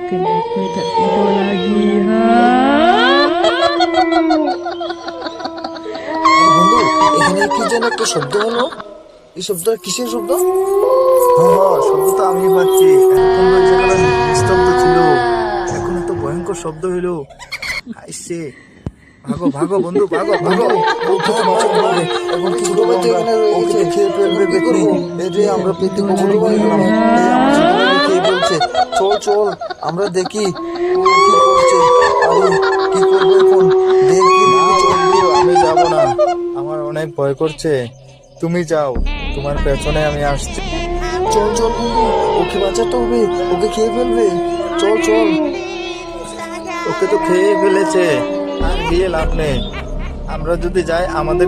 Kenapa tak tidur lagi, ha? বন্ধু, এখানে কি যেন একটা শব্দ হলো। এই শব্দটা কিসের শব্দ? শব্দ তো আমি পাচ্ছি। এখন তো জায়গাটা নিস্তব্ধ ছিল, এখন তো ভয়ঙ্কর শব্দ হইলো। আইসে, ভাগো ভাগো বন্ধু, ভাগো ভাগো। ওকে তো বাঁচাতে হবে। এখন কি করবো? এখানে রয়ে গেছে, খেয়ে ফেলবে পেতনি। এই যে আমরা পেতে কবর হয়ে গেলাম। এই আমার ছোটবেলায় খেয়ে ফেলছে। চল চল, আমরা দেখি ও কি করছে। আরে কি করবো এখন? দেখি চল। আমি যাব না, আমার অনেক ভয় করছে। তুমি যাও, তোমার পেছনে আমি আসছি। চল চল বন্ধু, ওকে বাঁচাতে হবে, ওকে খেয়ে ফেলবে। চল চল। ওকে তো খেয়ে ফেলেছে, আর গিয়ে লাভ নেই। আমরা যদি যাই আমাদের